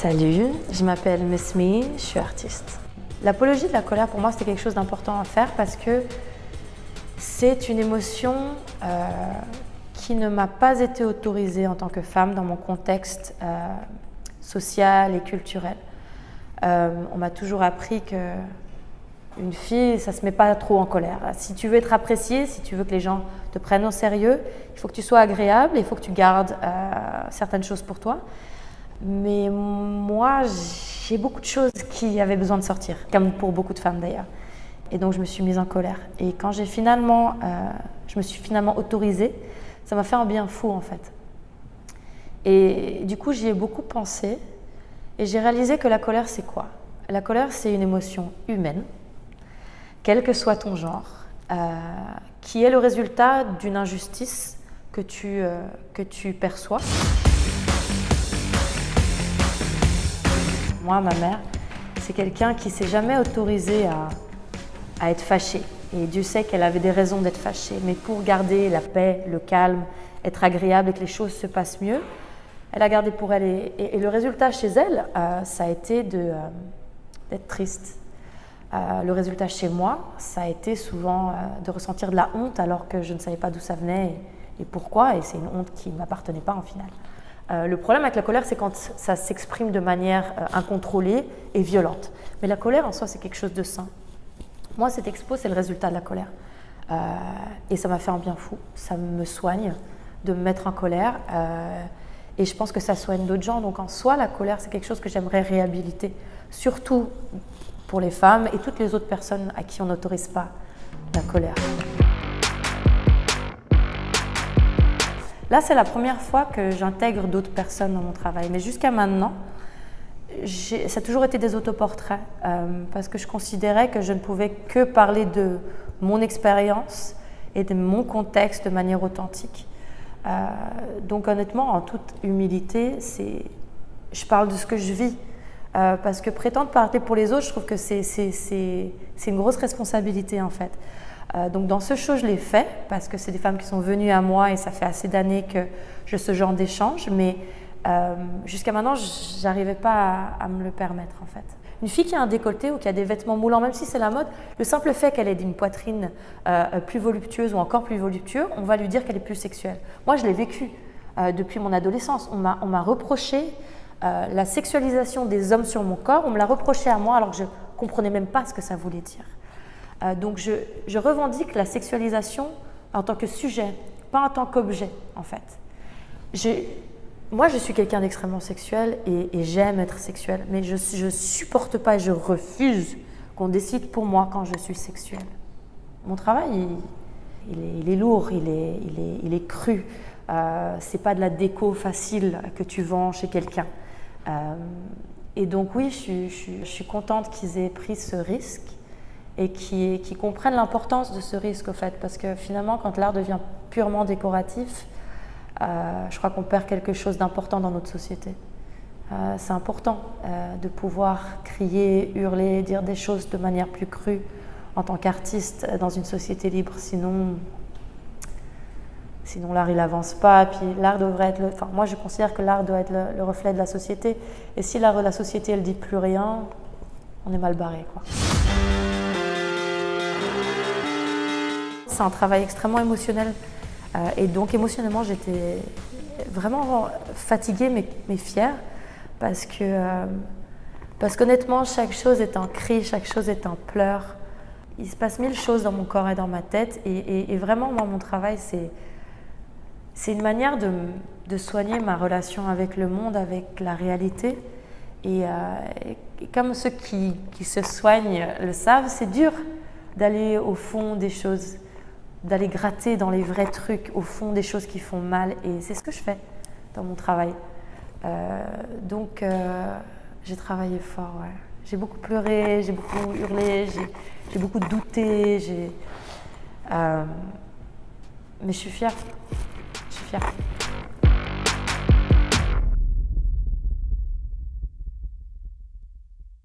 Salut, je m'appelle Mesmi, je suis artiste. L'apologie de la colère, pour moi, c'était quelque chose d'important à faire parce que c'est une émotion qui ne m'a pas été autorisée en tant que femme dans mon contexte social et culturel. On m'a toujours appris qu'une fille, ça ne se met pas trop en colère. Si tu veux être appréciée, si tu veux que les gens te prennent au sérieux, il faut que tu sois agréable, il faut que tu gardes certaines choses pour toi. Mais moi, j'ai beaucoup de choses qui avaient besoin de sortir, comme pour beaucoup de femmes d'ailleurs. Et donc je me suis mise en colère. Et quand je me suis finalement autorisée, ça m'a fait un bien fou en fait. Et du coup, j'y ai beaucoup pensé et j'ai réalisé que la colère, c'est quoi? La colère, c'est une émotion humaine, quel que soit ton genre, qui est le résultat d'une injustice que tu perçois. Moi, ma mère, c'est quelqu'un qui ne s'est jamais autorisé à être fâchée. Et Dieu sait qu'elle avait des raisons d'être fâchée. Mais pour garder la paix, le calme, être agréable et que les choses se passent mieux, elle a gardé pour elle. Et le résultat chez elle, ça a été d'être triste. Le résultat chez moi, ça a été souvent de ressentir de la honte alors que je ne savais pas d'où ça venait et pourquoi. Et c'est une honte qui ne m'appartenait pas en final. Le problème avec la colère, c'est quand ça s'exprime de manière incontrôlée et violente. Mais la colère en soi, c'est quelque chose de sain. Moi, cette expo, c'est le résultat de la colère. Et ça m'a fait un bien fou. Ça me soigne de me mettre en colère. Et je pense que ça soigne d'autres gens. Donc en soi, la colère, c'est quelque chose que j'aimerais réhabiliter. Surtout pour les femmes et toutes les autres personnes à qui on n'autorise pas la colère. Là, c'est la première fois que j'intègre d'autres personnes dans mon travail. Mais jusqu'à maintenant, ça a toujours été des autoportraits parce que je considérais que je ne pouvais que parler de mon expérience et de mon contexte de manière authentique. Donc honnêtement, en toute humilité, je parle de ce que je vis. Parce que prétendre parler pour les autres, je trouve que c'est une grosse responsabilité en fait. Donc dans ce show, je l'ai fait parce que c'est des femmes qui sont venues à moi et ça fait assez d'années que je ce genre d'échange, mais jusqu'à maintenant, je n'arrivais pas à me le permettre en fait. Une fille qui a un décolleté ou qui a des vêtements moulants, même si c'est la mode, le simple fait qu'elle ait une poitrine plus voluptueuse ou encore plus voluptueux, on va lui dire qu'elle est plus sexuelle. Moi, je l'ai vécu depuis mon adolescence. On m'a reproché la sexualisation des hommes sur mon corps, on me l'a reproché à moi alors que je ne comprenais même pas ce que ça voulait dire. Donc je revendique la sexualisation en tant que sujet, pas en tant qu'objet en fait. Moi je suis quelqu'un d'extrêmement sexuel et j'aime être sexuelle, mais je supporte pas et je refuse qu'on décide pour moi quand je suis sexuelle. Mon travail il est lourd, il est cru, c'est pas de la déco facile que tu vends chez quelqu'un. Et donc oui, je suis contente qu'ils aient pris ce risque et qui comprennent l'importance de ce risque au fait, parce que finalement quand l'art devient purement décoratif, je crois qu'on perd quelque chose d'important dans notre société. C'est important de pouvoir crier, hurler, dire des choses de manière plus crue en tant qu'artiste dans une société libre, sinon l'art il avance pas, puis l'art devrait être moi je considère que l'art doit être le reflet de la société, et si la société elle dit plus rien, on est mal barré quoi. C'est un travail extrêmement émotionnel et donc émotionnellement j'étais vraiment fatiguée mais fière parce qu'honnêtement chaque chose est un cri, chaque chose est un pleur. Il se passe 1000 choses dans mon corps et dans ma tête et vraiment moi mon travail c'est une manière de soigner ma relation avec le monde, avec la réalité. Et comme ceux qui se soignent le savent, c'est dur d'aller au fond des choses, d'aller gratter dans les vrais trucs, au fond des choses qui font mal. Et c'est ce que je fais dans mon travail. Donc j'ai travaillé fort, ouais. J'ai beaucoup pleuré, j'ai beaucoup hurlé, j'ai beaucoup douté. Mais je suis fière. Je suis fière.